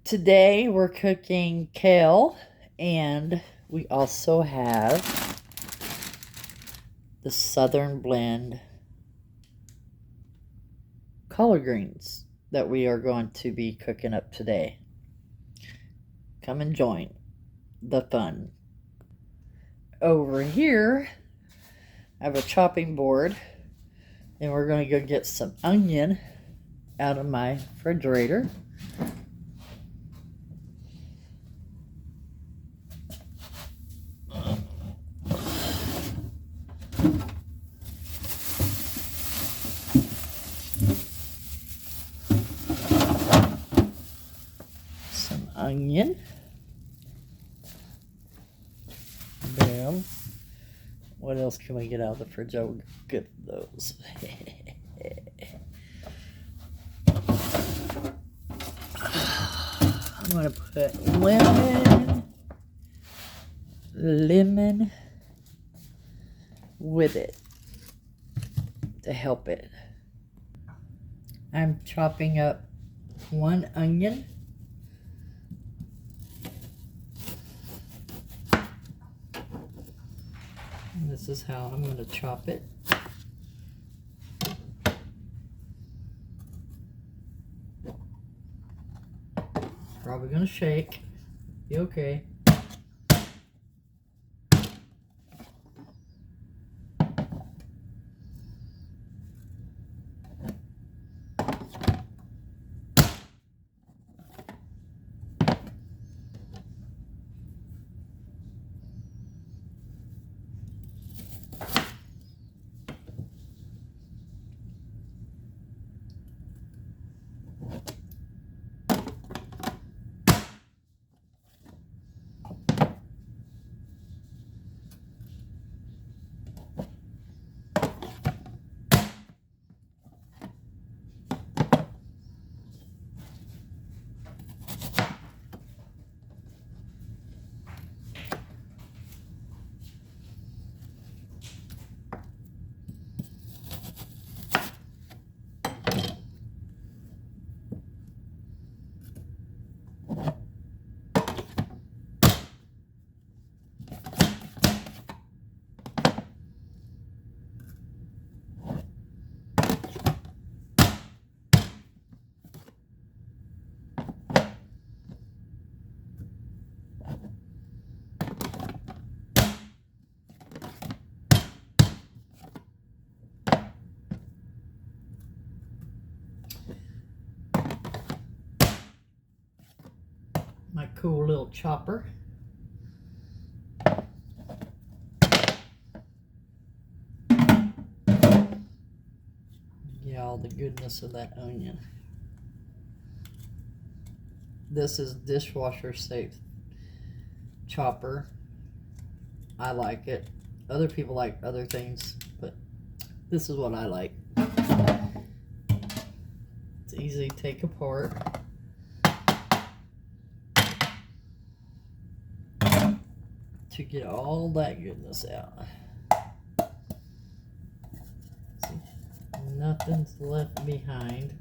Today we're cooking kale, and we also have the Southern Blend collard greens that we are going to be cooking up today. Come and join the fun. Over here, I have a chopping board, and we're going to go get some onion out of my refrigerator. Some onion. Boom. What else can we get out of the fridge? Oh, good those. I'm going to put lemon with it to help it. I'm chopping up one onion. And this is how I'm going to chop it. Probably going to shake. Be okay. My cool little chopper. Get all the goodness of that onion. This is dishwasher safe chopper. I like it. Other people like other things, but this is what I like. It's easy to take apart. To get all that goodness out. See, nothing's left behind.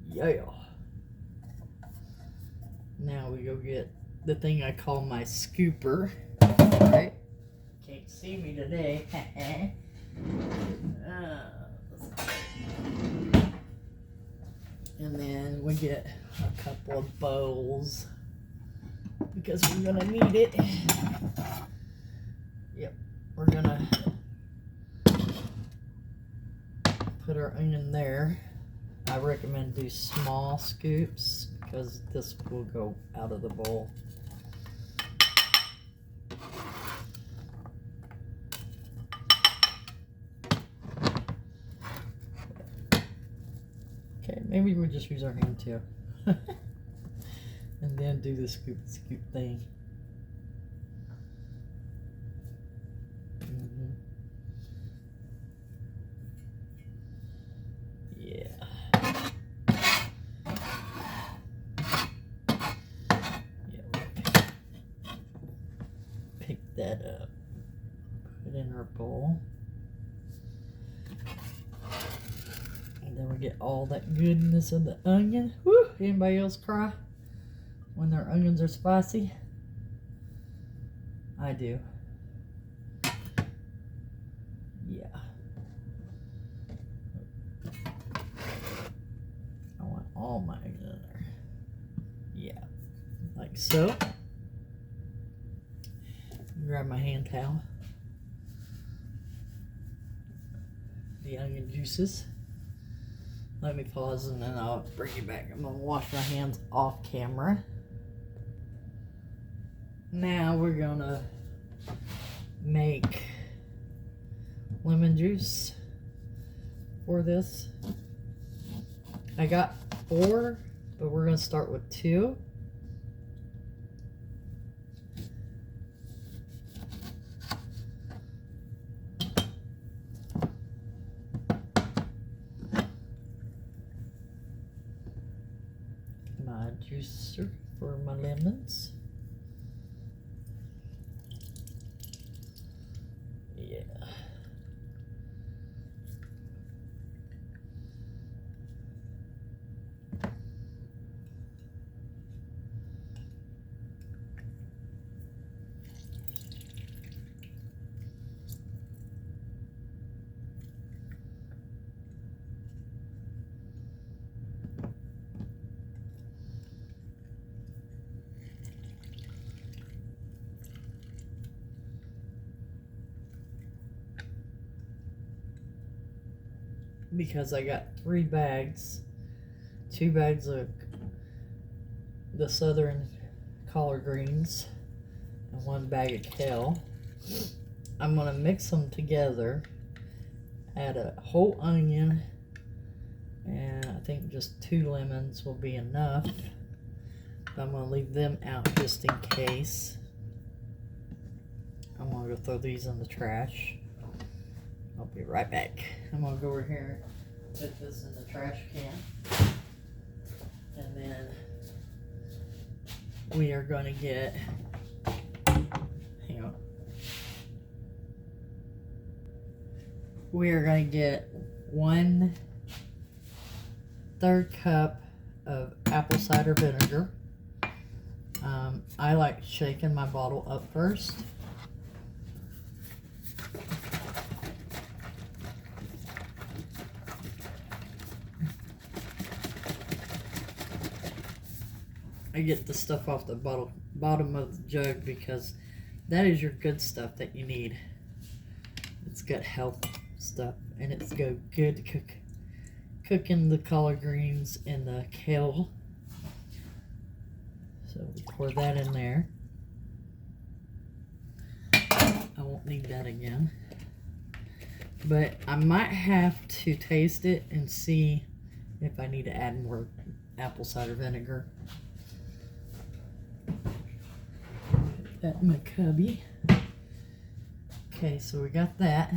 Yeah. Now we go get the thing I call my scooper. Right? Can't see me today. And then we get a couple of bowls because we're gonna need it. Yep, we're gonna put our onion there. I recommend do small scoops because this will go out of the bowl. Okay, maybe we'll just use our hand too. And then do the scoop thing. Yeah. Pick that up. Put it in our bowl. And then want to get all that goodness of the onion. Woo! Anybody else cry when their onions are spicy? I do. Yeah. I want all my onions in there. Yeah. Like so. Grab my hand towel. The onion juices. Let me pause and then I'll bring you back. I'm going to wash my hands off camera. Now we're going to make lemon juice for this. I got 4, but we're going to start with 2. My juicer for my lemons. Yeah. Because I got 3 bags, 2 bags of the southern collard greens and 1 bag of kale. I'm gonna mix them together, add a whole onion, and I think just 2 lemons will be enough. But I'm gonna leave them out just in case. I'm gonna go throw these in the trash. I'll be right back. I'm gonna go over here, put this in the trash can, and then we are gonna get, hang on. We are gonna get 1/3 cup of apple cider vinegar. I like shaking my bottle up first. I get the stuff off the bottom of the jug because that is your good stuff that you need. It's got health stuff and it's good to cooking the collard greens and the kale. So we pour that in there. I won't need that again. But I might have to taste it and see if I need to add more apple cider vinegar. That in my cubby. Okay, so we got that.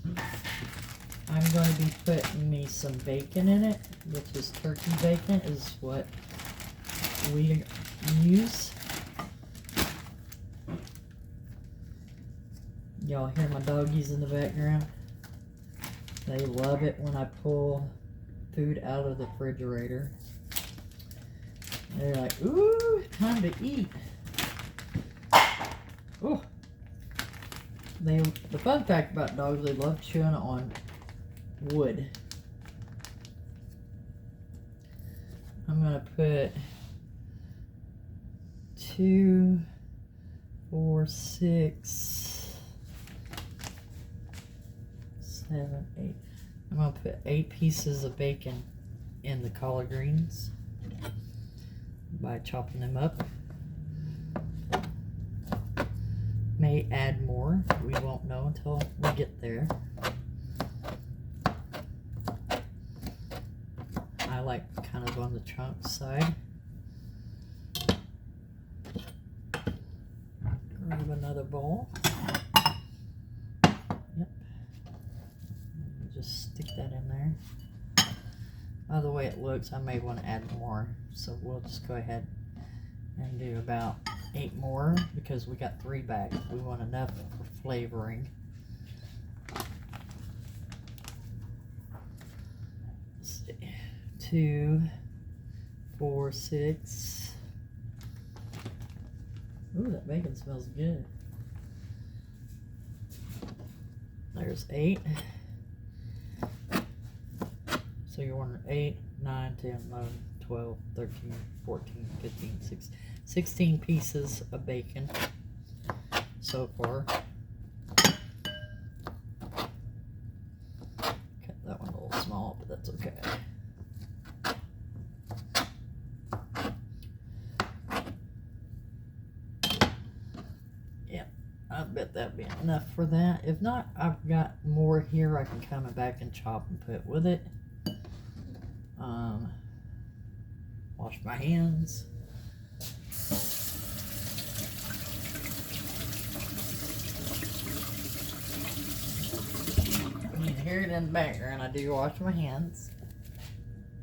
I'm going to be putting me some bacon in it, which is turkey bacon, is what we use. Y'all hear my doggies in the background? They love it when I pull food out of the refrigerator. They're like, ooh, time to eat. Oh, the fun fact about dogs, they love chewing on wood. I'm gonna put 2, 4, 6, 7, 8. I'm gonna put 8 pieces of bacon in the collard greens by chopping them up. May add more. We won't know until we get there. I like kind of on the chunk side. Grab another bowl. Yep. Just stick that in there. By the way it looks, I may want to add more. So we'll just go ahead and do about 8 more because we got 3 bags. We want enough for flavoring. 2, 4, 6. Ooh, that bacon smells good. There's 8. So you're wondering 8, 9, 10, 11, 12, 13, 14, 15, 16 pieces of bacon so far. Cut that one a little small, but that's okay. Yeah, I bet that'd be enough for that. If not, I've got more here I can come back and chop and put with it. Wash my hands. You can hear it in the background. I do wash my hands,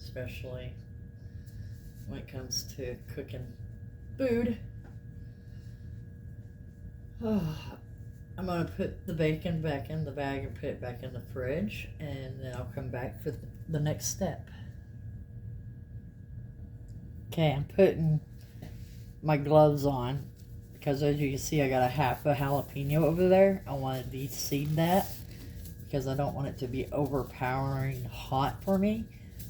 especially when it comes to cooking food. I'm going to put the bacon back in the bag and put it back in the fridge, and then I'll come back for the next step. Okay, I'm putting my gloves on because, as you can see, I got a half a jalapeno over there. I want to de-seed that because I don't want it to be overpowering hot for me.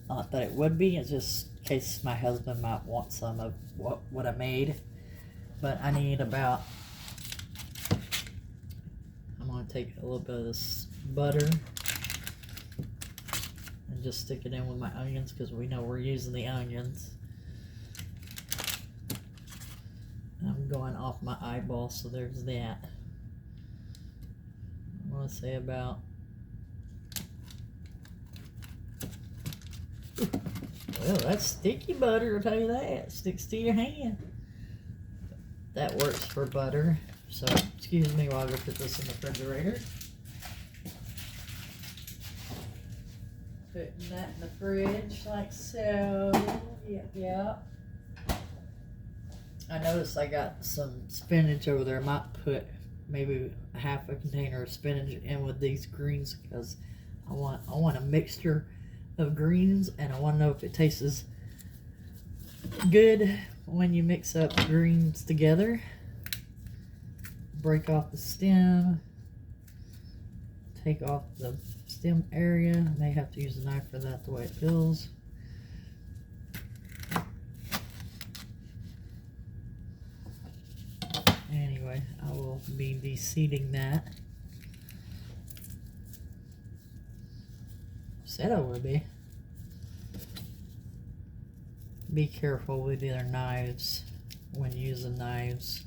Not that it would be, it's just in case my husband might want some of what I made. But I need about, I'm going to take a little bit of this butter and just stick it in with my onions because we know we're using the onions. I'm going off my eyeball, so there's that. I want to say about, well, that's sticky butter, I'll tell you that. It sticks to your hand. That works for butter. So, excuse me while I go put this in the refrigerator. Putting that in the fridge like so. Yep. I noticed I got some spinach over there. I might put maybe a half a container of spinach in with these greens because I want a mixture of greens, and I want to know if it tastes good when you mix up greens together. Break off the stem, take off the stem area. May have to use a knife for that, the way it feels. Anyway, I will be de-seeding that. Said I would be. Be careful with your knives when using knives.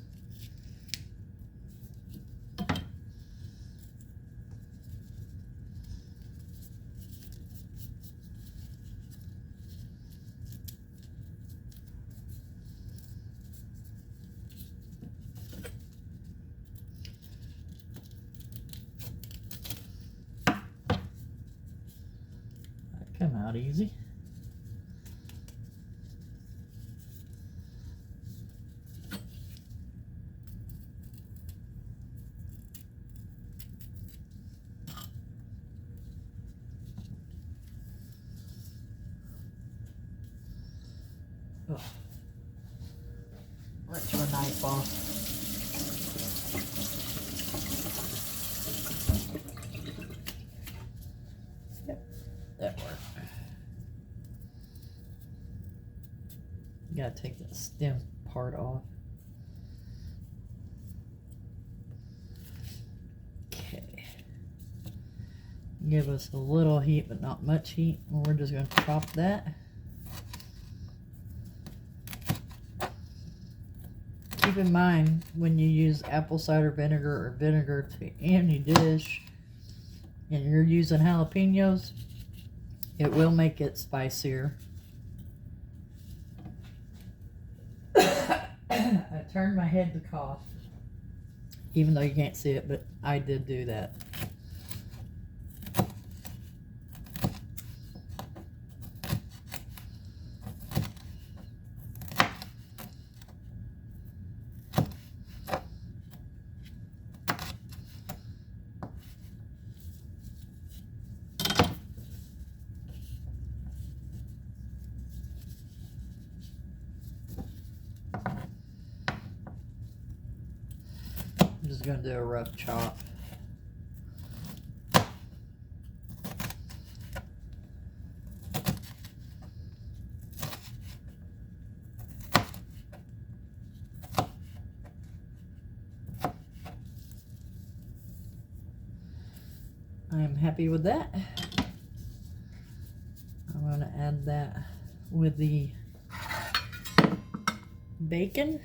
Come out easy. Oh. Let your knife off. Yep, that worked. You gotta take the stem part off. Okay. Give us a little heat, but not much heat. And we're just gonna chop that. Keep in mind when you use apple cider vinegar or vinegar to any dish and you're using jalapenos, it will make it spicier. I turned my head to cough, even though you can't see it, but I did do that. just going to do a rough chop. I am happy with that. I'm going to add that with the bacon.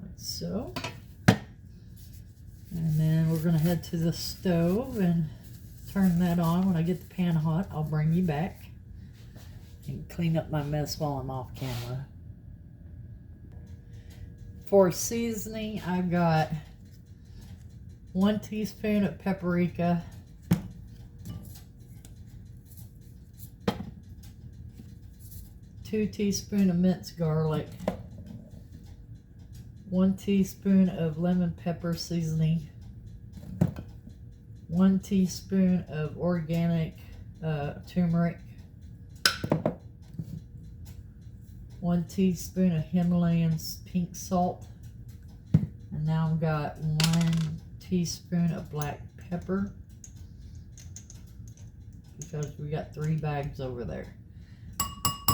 Like so. And then we're going to head to the stove and turn that on. When I get the pan hot, I'll bring you back and clean up my mess while I'm off camera. For seasoning, I've got 1 teaspoon of paprika, 2 teaspoons of minced garlic, 1 teaspoon of lemon pepper seasoning, 1 teaspoon of organic turmeric, 1 teaspoon of Himalayan pink salt, and now I've got 1 teaspoon of black pepper, because we got 3 bags over there.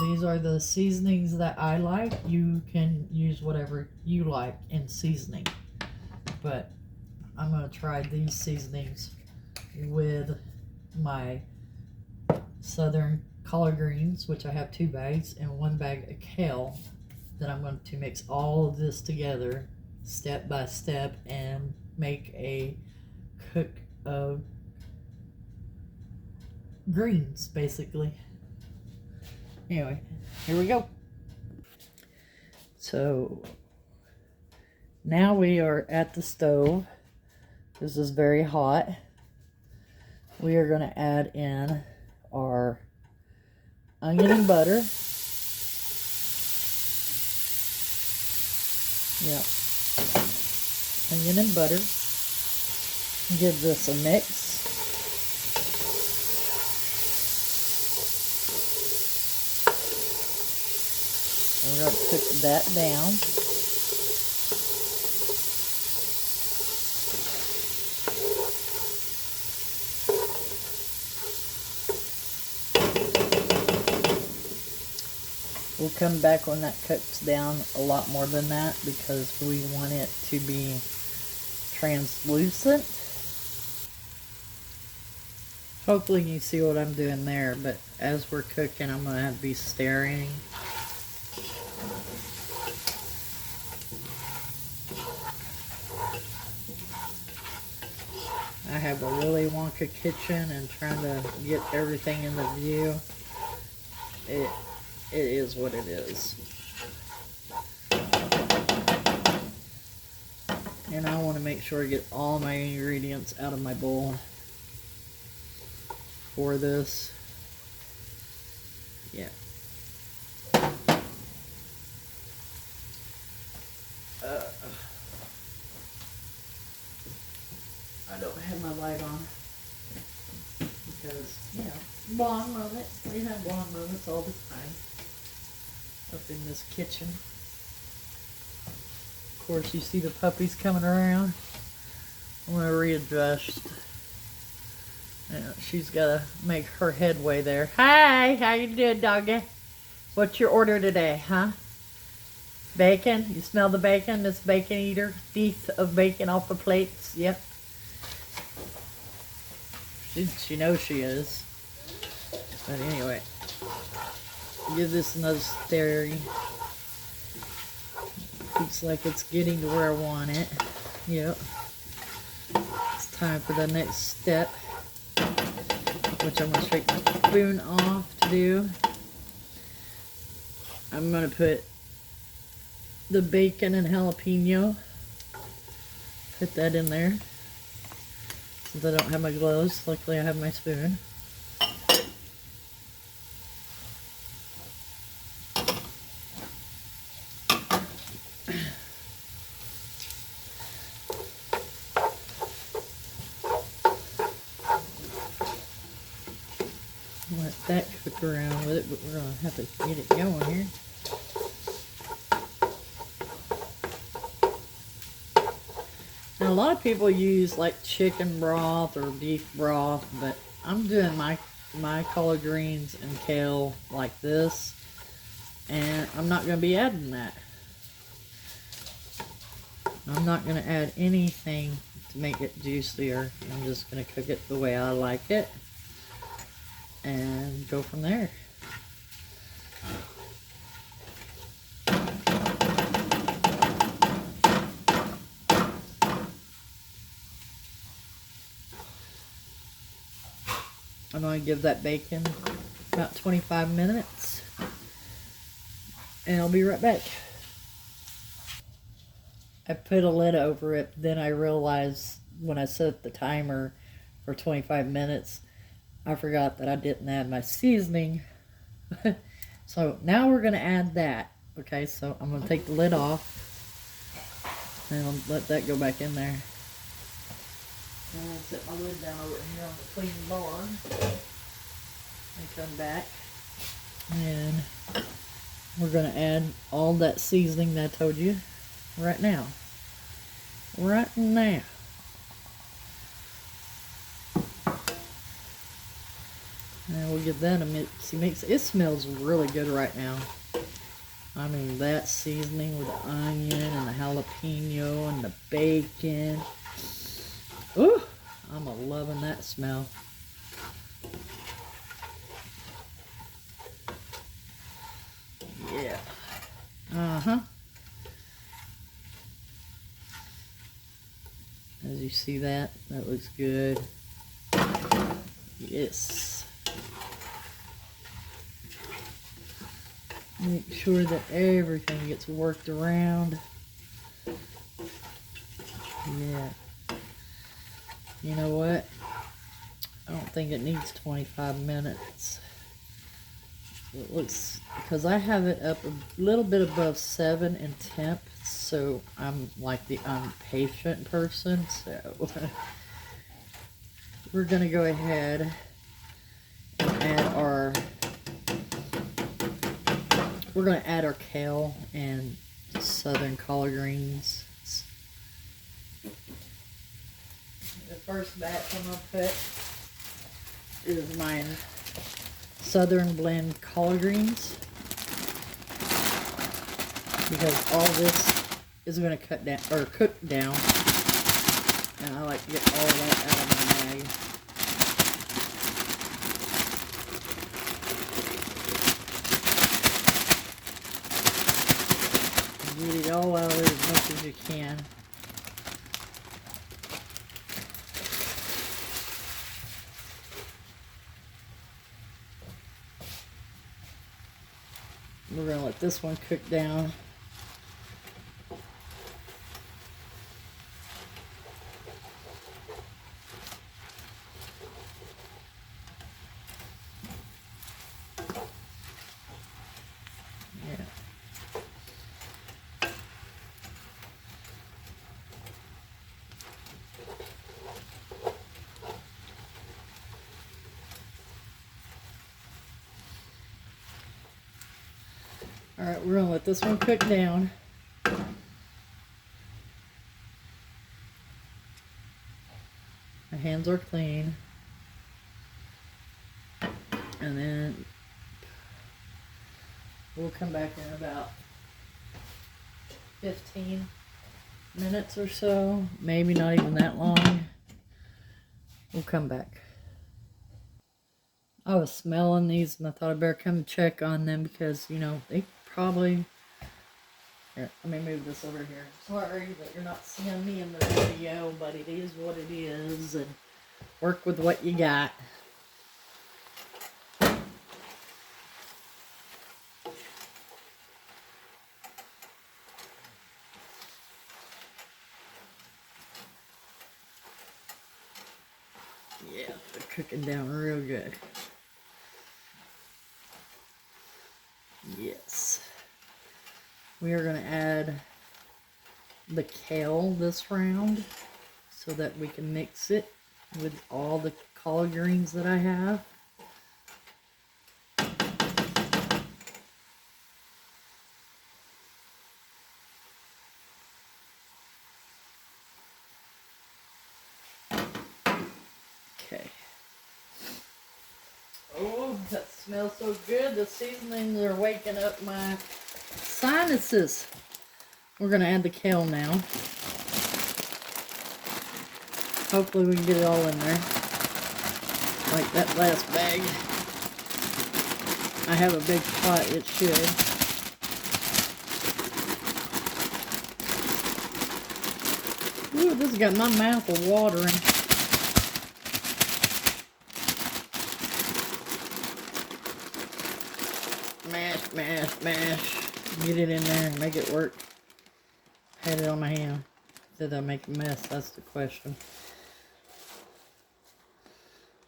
These are the seasonings that I like. You can use whatever you like in seasoning, but I'm going to try these seasonings with my southern collard greens, which I have 2 bags, and 1 bag of kale. Then I'm going to mix all of this together step by step and make a cook of greens, basically. Anyway, here we go. So now we are at the stove. This is very hot. We are going to add in our onion and butter. Yep. Onion and butter. Give this a mix. We're going to cook that down. We'll come back when that cooks down a lot more than that, because we want it to be translucent. Hopefully you see what I'm doing there, but as we're cooking, I'm going to be stirring. I have a Willy Wonka kitchen, and trying to get everything in the view, it is what it is. And I want to make sure I get all my ingredients out of my bowl for this. Yeah. I don't have my light on because, you know, blonde moment. We have blonde moments all the time up in this kitchen. Of course, you see the puppies coming around. I'm going to readjust. Yeah, she's got to make her headway there. Hi, how you doing, doggy? What's your order today, huh? Bacon? You smell the bacon? This bacon eater? Piece of bacon off the plates? Yep. She knows she is. But anyway, give this another stirring. Looks like it's getting to where I want it. Yep. It's time for the next step, which I'm going to take my spoon off to do. I'm going to put the bacon and jalapeno. Put that in there. Since I don't have my gloves, luckily I have my spoon. click around with it, but we're going to have to get it going here. Now, a lot of people use like chicken broth or beef broth, but I'm doing my collard greens and kale like this, and I'm not going to be adding that. I'm not going to add anything to make it juicier. I'm just going to cook it the way I like it and go from there. I'm going to give that bacon about 25 minutes, and I'll be right back. I put a lid over it, then I realized when I set the timer for 25 minutes, I forgot that I didn't add my seasoning. So now we're going to add that. Okay, so I'm going to take the lid off, and I'll let that go back in there. And I'll set my lid down over here on the clean board. And come back. And we're going to add all that seasoning that I told you right now. Right now. And we'll give that a mix. It smells really good right now. I mean, that seasoning with the onion and the jalapeno and the bacon. Ooh, I'm loving that smell. Yeah. Uh-huh. As you see that looks good. Yes. Make sure that everything gets worked around. Yeah. You know what? I don't think it needs 25 minutes. It looks, because I have it up a little bit above 7 in temp, so I'm like the impatient person, so we're going to go ahead and add our kale and southern collard greens. The first batch I'm going to put is my southern blend collard greens, because all this is going to cut down or cook down, and I like to get all of that out of my bag. Get it all out of there as much as you can. We're going to let this one cook down. Yeah. Alright, we're going to let this one cook down. My hands are clean. And then we'll come back in about 15 minutes or so. Maybe not even that long. We'll come back. I was smelling these and I thought I'd better come check on them because, you know, they probably... Here, let me move this over here. Sorry that you're not seeing me in the video, but it is what it is, and work with what you got. Yeah, they're cooking down real good. Yes. We are going to add the kale this round so that we can mix it with all the collard greens that I have. Smells so good. The seasonings are waking up my sinuses. We're going to add the kale now. Hopefully we can get it all in there. Like that last bag. I have a big pot, it should. Ooh, this has got my mouth watering. Mash, mash, mash. Get it in there and make it work. Had it on my hand. Did I make a mess? That's the question.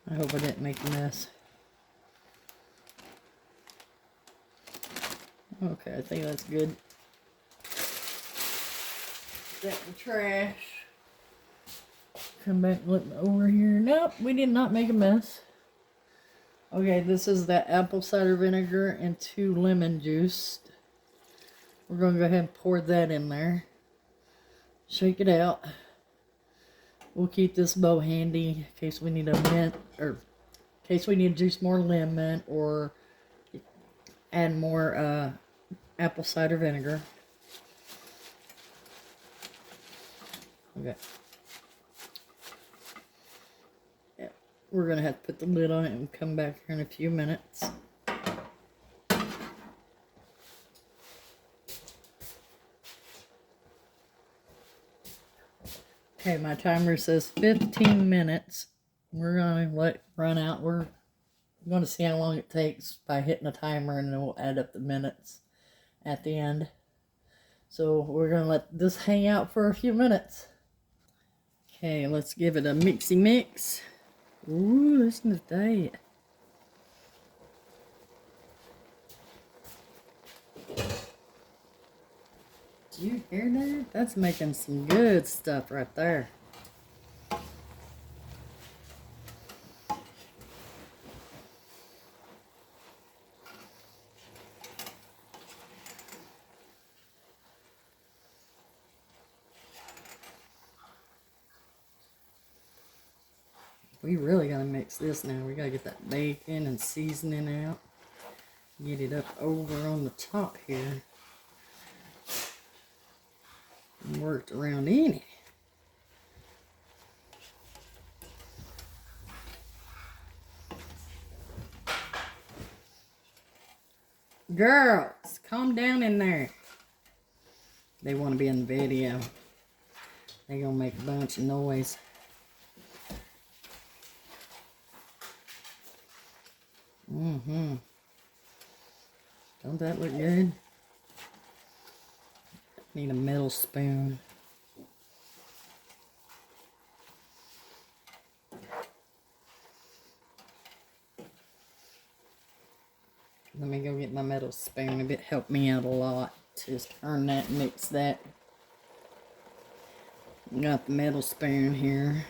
I hope I didn't make a mess. Okay, I think that's good. That in the trash. Come back and look over here. Nope, we did not make a mess. Okay, this is that apple cider vinegar and 2 lemon juice. We're going to go ahead and pour that in there. Shake it out. We'll keep this bowl handy in case we need a mint, or in case we need to juice more lemon or add more apple cider vinegar. Okay. Yeah, we're gonna have to put the lid on it and come back here in a few minutes. Okay, my timer says 15 minutes. We're gonna let it run out. We're gonna see how long it takes by hitting the timer, and then we'll add up the minutes at the end. So we're gonna let this hang out for a few minutes. Okay, let's give it a mixy mix. Ooh, listen to that. Did you hear that? That's making some good stuff right there. We really gotta mix this now. We gotta get that bacon and seasoning out. Get it up over on the top here. And worked around in it. Girls, calm down in there. They want to be in the video. They're gonna make a bunch of noise. Don't that look good? Need a metal spoon. Let me go get my metal spoon. It helped me out a lot. Just turn that and mix that. Got the metal spoon here.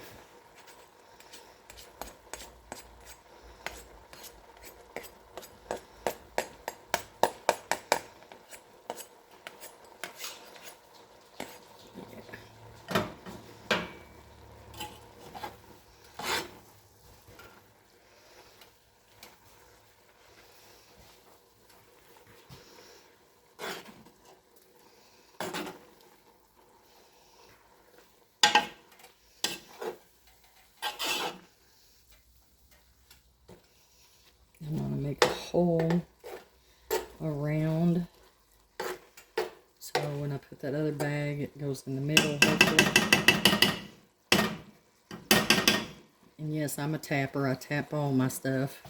I'm going to make a hole around, so when I put that other bag, it goes in the middle, hopefully. And yes, I'm a tapper. I tap all my stuff.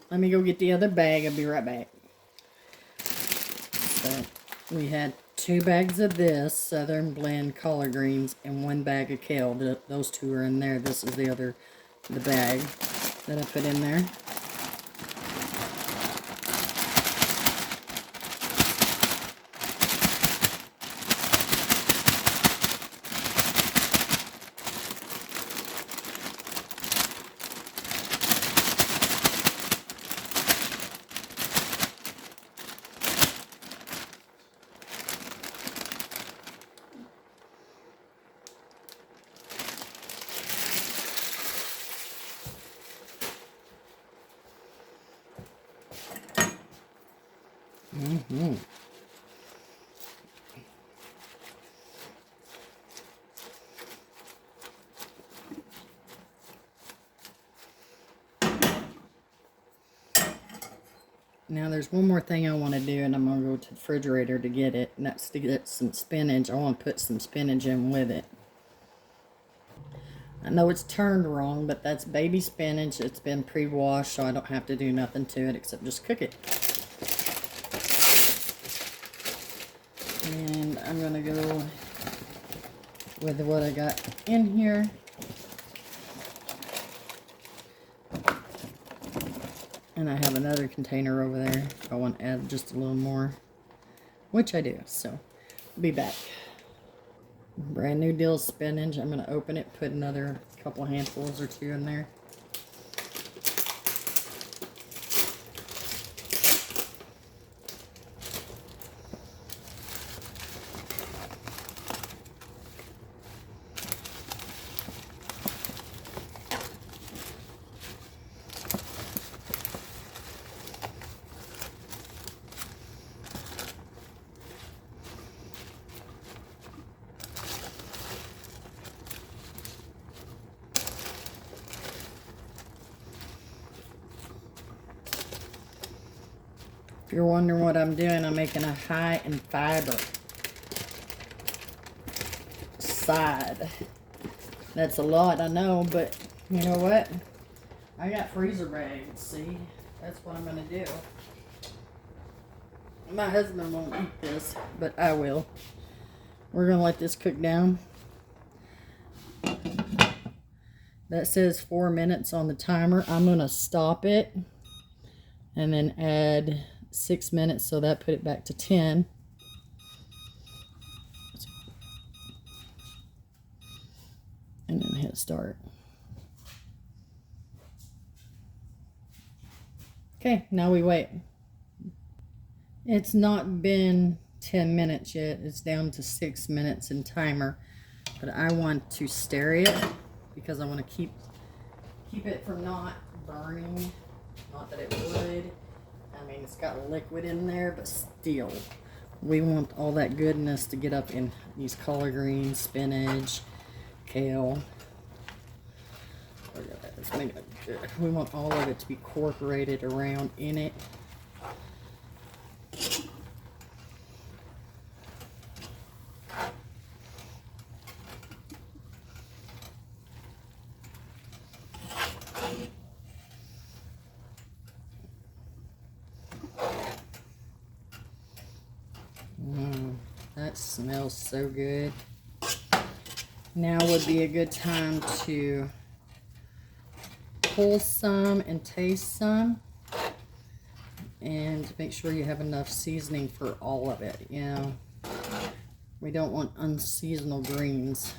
Let me go get the other bag. I'll be right back. So we had 2 bags of this Southern Blend collard greens and 1 bag of kale. Those 2 are in there. This is the bag that I put in there. Mm. Now there's one more thing I want to do, and I'm going to go to the refrigerator to get it, and that's to get some spinach. I want to put some spinach in with it. I know it's turned wrong, but that's baby spinach. It's been pre-washed, so I don't have to do nothing to it except just cook it. And I'm going to go with what I got in here. And I have another container over there if I want to add just a little more, which I do, so I'll be back. Brand new deal spinach. I'm going to open it, put another couple handfuls or two in there. If you're wondering what I'm doing, I'm making a high in fiber side. That's a lot, I know, but you know what? I got freezer bags, see? That's what I'm going to do. My husband won't eat this, but I will. We're going to let this cook down. That says 4 minutes on the timer. I'm going to stop it and then add 6 minutes, so that put it back to 10. And then hit start. Okay, now we wait. It's not been 10 minutes yet. It's down to 6 minutes in timer. But I want to stir it because I want to keep it from not burning. Not that it would. I mean, it's got liquid in there, but still, we want all that goodness to get up in these collard greens, spinach, kale. Look at that. Let's make it good. We want all of it to be incorporated around in it. That smells so good. Now would be a good time to pull some and taste some, and make sure you have enough seasoning for all of it. You know, we don't want unseasonal greens.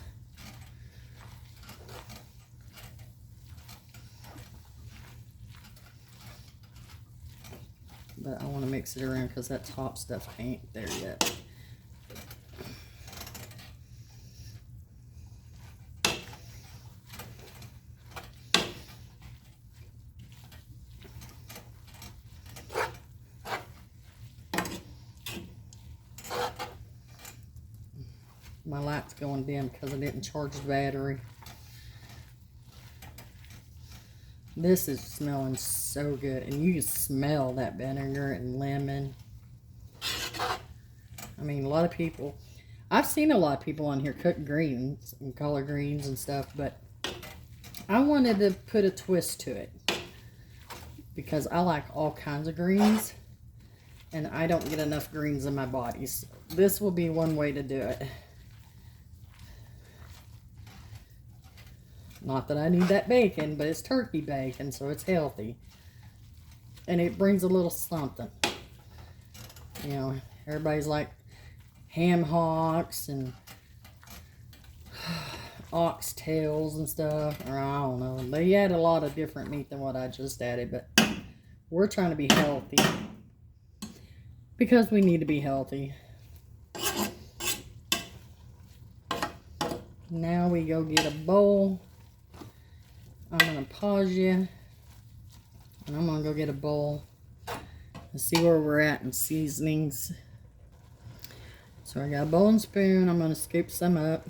But I want to mix it around because that top stuff ain't there yet. My light's going dim because I didn't charge the battery. This is smelling so good, and you can smell that vinegar and lemon. I mean, a lot of people, I've seen a lot of people on here cook greens and collard greens and stuff, but I wanted to put a twist to it because I like all kinds of greens, and I don't get enough greens in my body. So this will be one way to do it. Not that I need that bacon, but it's turkey bacon, so it's healthy. And it brings a little something. You know, everybody's like ham hocks and ox tails and stuff. Or I don't know. They add a lot of different meat than what I just added, but we're trying to be healthy. Because we need to be healthy. Now we go get a bowl. I'm going to pause you, and I'm going to go get a bowl. Let's see where we're at in seasonings. So I got a bowl and spoon. I'm going to scoop some up.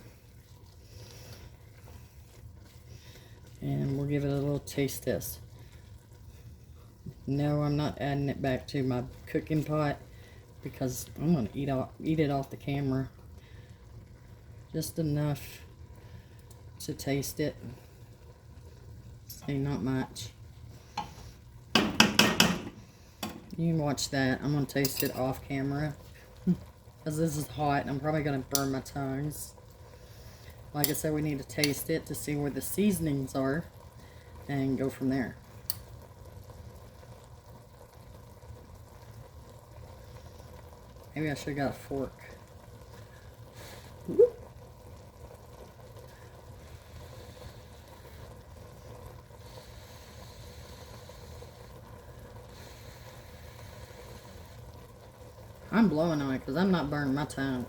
And we'll give it a little taste test. No, I'm not adding it back to my cooking pot because I'm going to eat it off the camera. Just enough to taste it. See, not much. You can watch that. I'm going to taste it off camera because this is hot and I'm probably going to burn my tongues. Like I said, we need to taste it to see where the seasonings are and go from there. Maybe I should have got a fork. Whoop. I'm blowing on it because I'm not burning my tongue.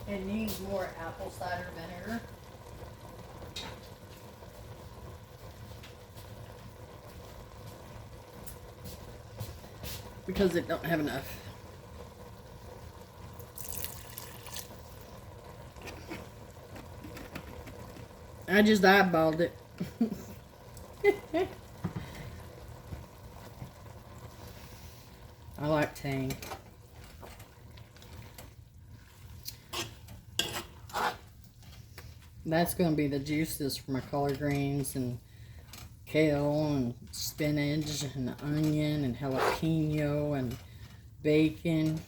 It needs more apple cider vinegar. Because it don't have enough. I just eyeballed it. I like tang. That's going to be the juices for my collard greens and kale and spinach and onion and jalapeno and bacon.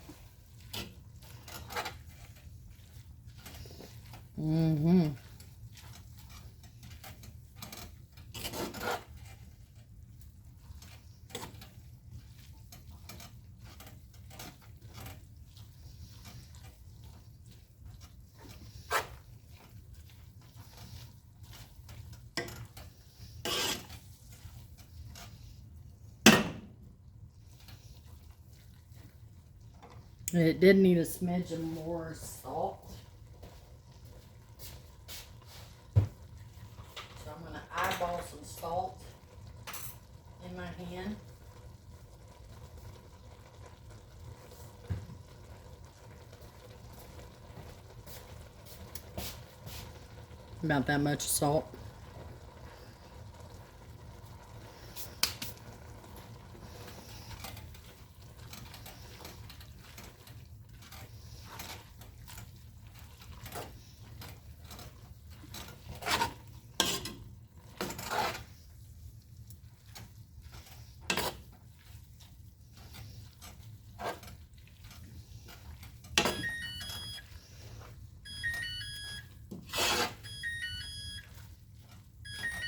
It did need a smidge of more salt. So I'm going to eyeball some salt in my hand. About that much salt.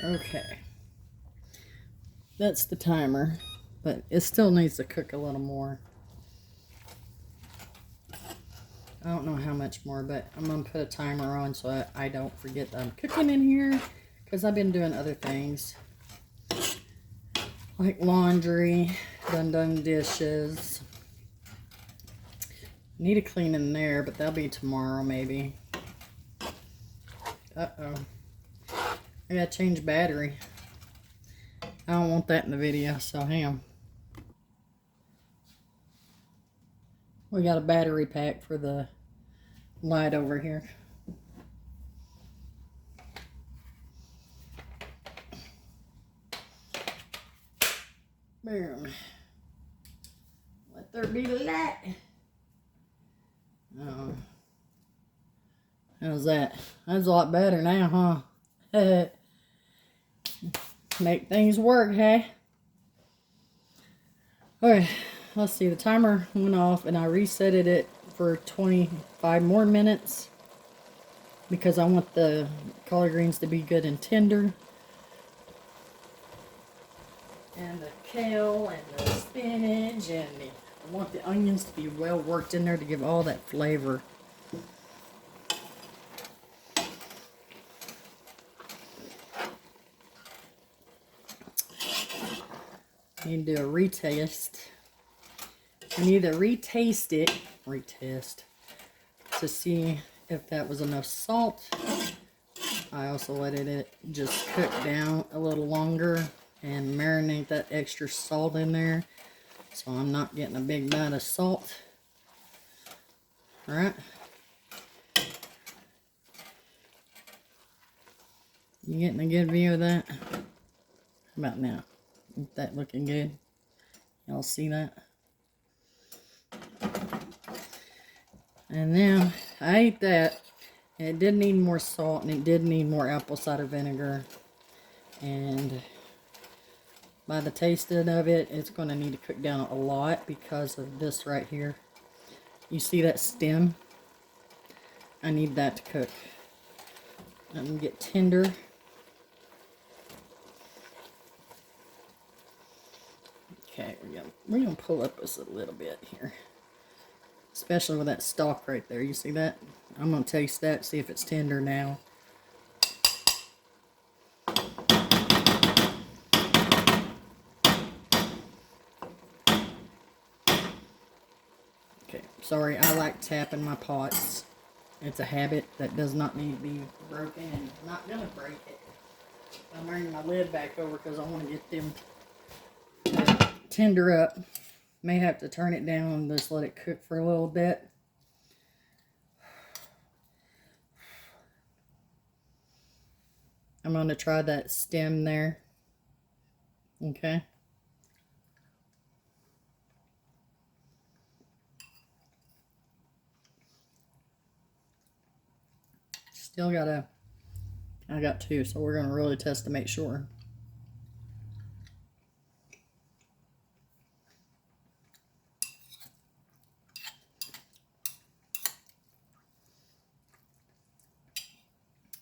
Okay, that's the timer, but it still needs to cook a little more. I don't know how much more, but I'm going to put a timer on so I don't forget that I'm cooking in here, because I've been doing other things, like laundry, done dishes. Need to clean in there, but that'll be tomorrow maybe. Uh-oh. I gotta change battery. I don't want that in the video, so hang on. We got a battery pack for the light over here. Boom. Let there be light. How's that? That's a lot better now, huh? Make things work, hey? Okay, let's see. The timer went off and I resetted it for 25 more minutes. because I want the collard greens to be good and tender. And the kale and the spinach, and I want the onions to be well worked in there to give all that flavor. You need to do a retest. You need to retest to see if that was enough salt. I also let it just cook down a little longer and marinate that extra salt in there, so I'm not getting a big bite of salt. All right. You getting a good view of that? How about now? Is that looking good? Y'all see that? And now I ate that. It did need more salt, and it did need more apple cider vinegar. And by the taste of it, it's going to need to cook down a lot because of this right here. You see that stem? I need that to cook and get tender. Okay, we're gonna pull up this a little bit here, especially with that stalk right there. You see that? I'm gonna taste that, see if it's tender now. Okay, sorry, I like tapping my pots. It's a habit that does not need to be broken, and I'm not gonna break it. I'm bringing my lid back over because I want to get them to tender up. May have to turn it down and just let it cook for a little bit. I'm going to try that stem there. Okay. Still I got two, so we're going to really test to make sure.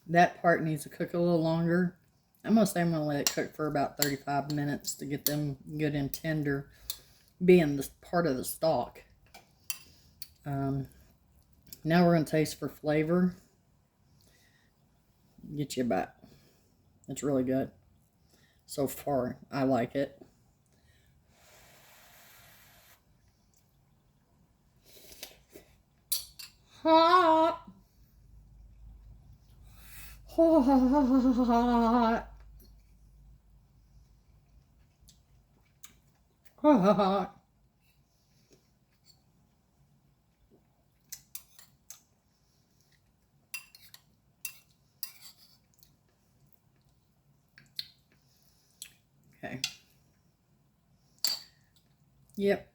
That part needs to cook a little longer. I'm going to say I'm going to let it cook for about 35 minutes to get them good and tender, being this part of the stalk. Now we're going to taste for flavor. Get you a bite. It's really good. So far, I like it. Hot. Hot. Hot. Okay. Yep.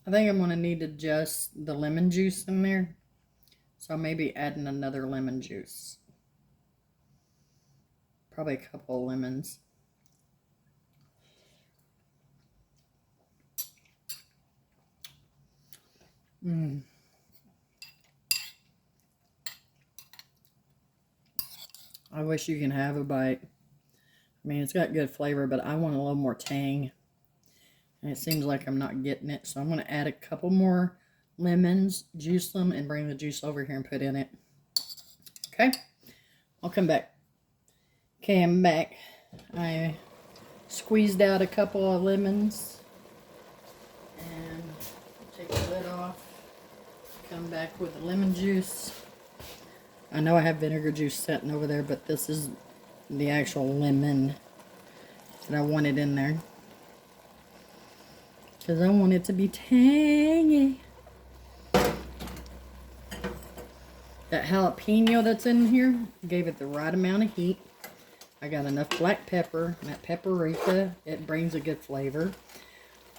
I think I'm going to need to adjust the lemon juice in there. So maybe adding another lemon juice. Probably a couple of lemons. I wish you can have a bite. I mean, it's got good flavor, but I want a little more tang. And it seems like I'm not getting it. So I'm going to add a couple more lemons, juice them, and bring the juice over here and put in it. Okay? I'll come back. Okay, I'm back. I squeezed out a couple of lemons. And take the lid off. Come back with the lemon juice. I know I have vinegar juice sitting over there, but this is the actual lemon that I wanted in there. Because I want it to be tangy. That jalapeno that's in here gave it the right amount of heat. I got enough black pepper. That paprika, it brings a good flavor.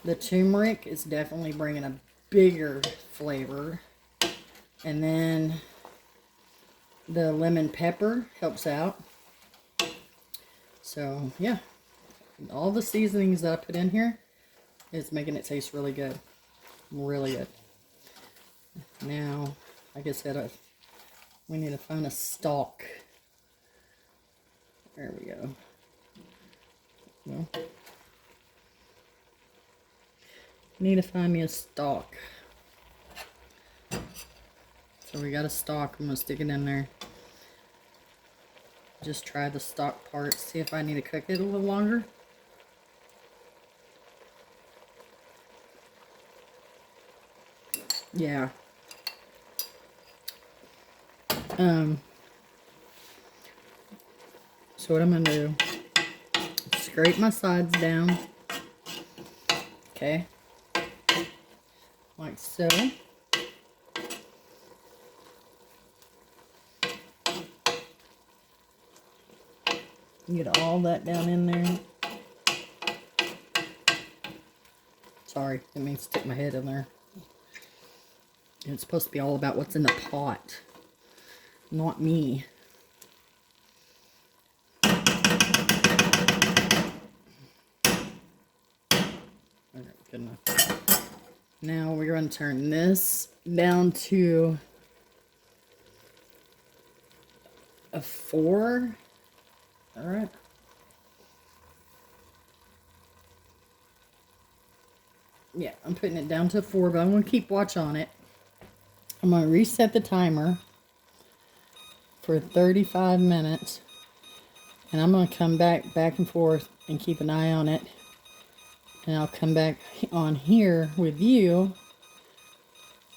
The turmeric is definitely bringing a bigger flavor. And then the lemon pepper helps out. So, yeah. All the seasonings that I put in here is making it taste really good. Really good. Now, like I said, We need to find a stalk. There we go. Well, need to find me a stalk. So we got a stalk. I'm gonna stick it in there. Just try the stalk part. See if I need to cook it a little longer. Yeah. So what I'm gonna do, scrape my sides down. Okay. Like so. Get all that down in there. Sorry, didn't mean to stick my head in there. And it's supposed to be all about what's in the pot, not me. Okay, good enough. Now we're going to turn this down to a 4. All right. Yeah, I'm putting it down to a 4, but I'm going to keep watch on it. I'm going to reset the timer for 35 minutes. And I'm going to come back and forth and keep an eye on it. And I'll come back on here with you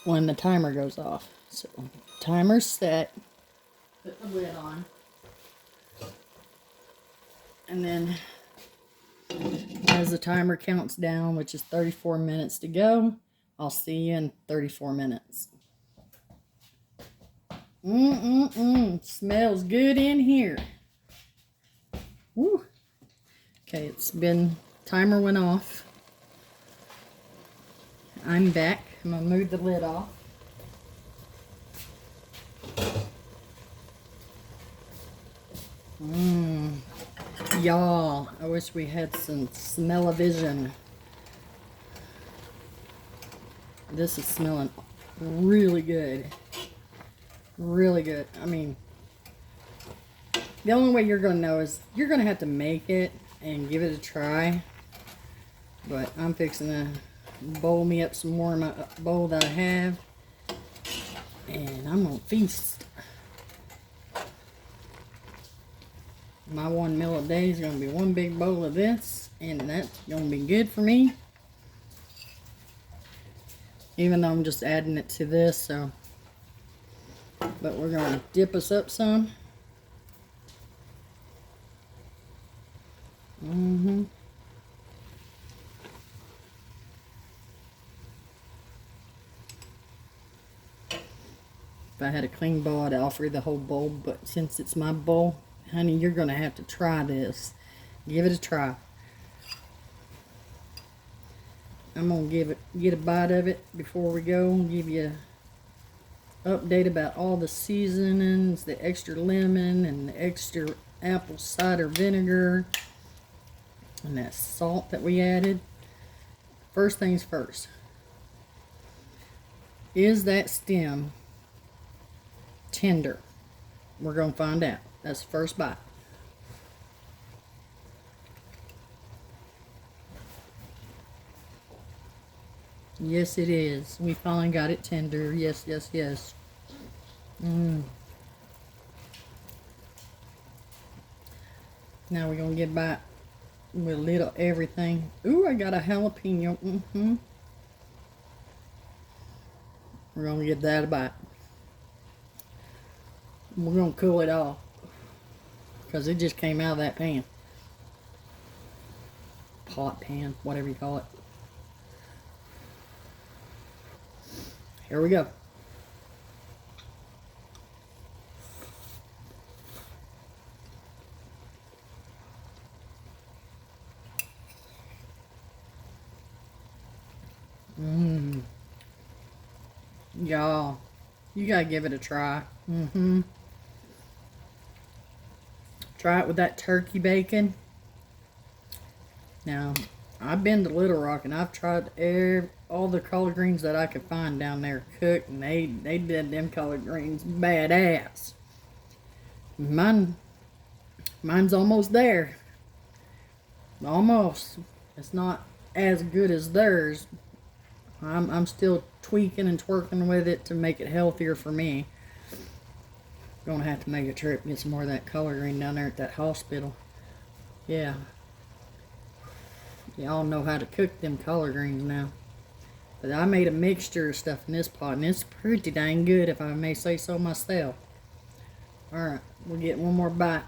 when the timer goes off. So, timer's set. Put the lid on. And then, as the timer counts down, which is 34 minutes to go, I'll see you in 34 minutes. Smells good in here. Woo. Okay, timer went off. I'm back. I'm going to move the lid off. Y'all, I wish we had some smell-o-vision. This is smelling really good. Really good. I mean, the only way you're going to know is you're going to have to make it and give it a try. But I'm fixing to bowl me up some more in my bowl that I have. And I'm going to feast. My 1 meal a day is going to be one big bowl of this. And that's going to be good for me. Even though I'm just adding it to this, so. But we're going to dip us up some. If I had a clean bowl, I'd offer the whole bowl. But since it's my bowl, honey, you're going to have to try this. Give it a try. I'm going to get a bite of it before we go and give you an update about all the seasonings, the extra lemon and the extra apple cider vinegar and that salt that we added. First things first. Is that stem tender? We're going to find out. That's the first bite. Yes, it is. We finally got it tender. Yes, yes, yes. Now we're going to get back with a little everything. Ooh, I got a jalapeno. We're going to give that a bite. We're going to cool it off because it just came out of that pan. Pot pan, whatever you call it. Here we go. Y'all, you gotta give it a try. Try it with that turkey bacon. Now, I've been to Little Rock and I've tried all the collard greens that I could find down there cooked, and they did them collard greens badass. Mine's almost there. Almost. It's not as good as theirs. I'm still tweaking and twerking with it to make it healthier for me. Gonna have to make a trip and get some more of that collard green down there at that hospital. Yeah. Y'all know how to cook them collard greens now. But I made a mixture of stuff in this pot, and it's pretty dang good, if I may say so myself. Alright, we'll get one more bite.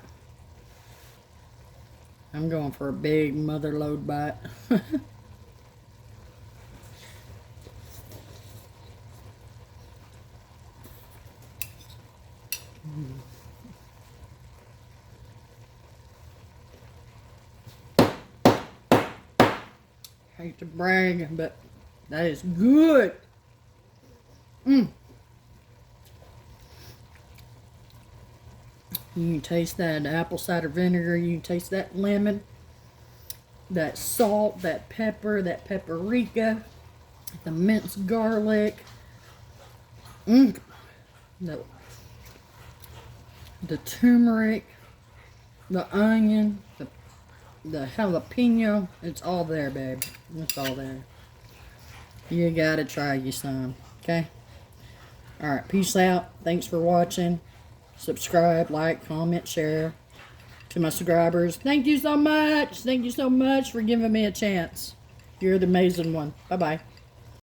I'm going for a big mother load bite. Hate to brag, but that is good. You can taste that apple cider vinegar. You can taste that lemon, that salt, that pepper, that paprika, the minced garlic. The turmeric, the onion, the jalapeno. It's all there, babe. It's all there. You gotta try you some. Okay? Alright, peace out. Thanks for watching. Subscribe, like, comment, share. To my subscribers, thank you so much. Thank you so much for giving me a chance. You're the amazing one. Bye-bye.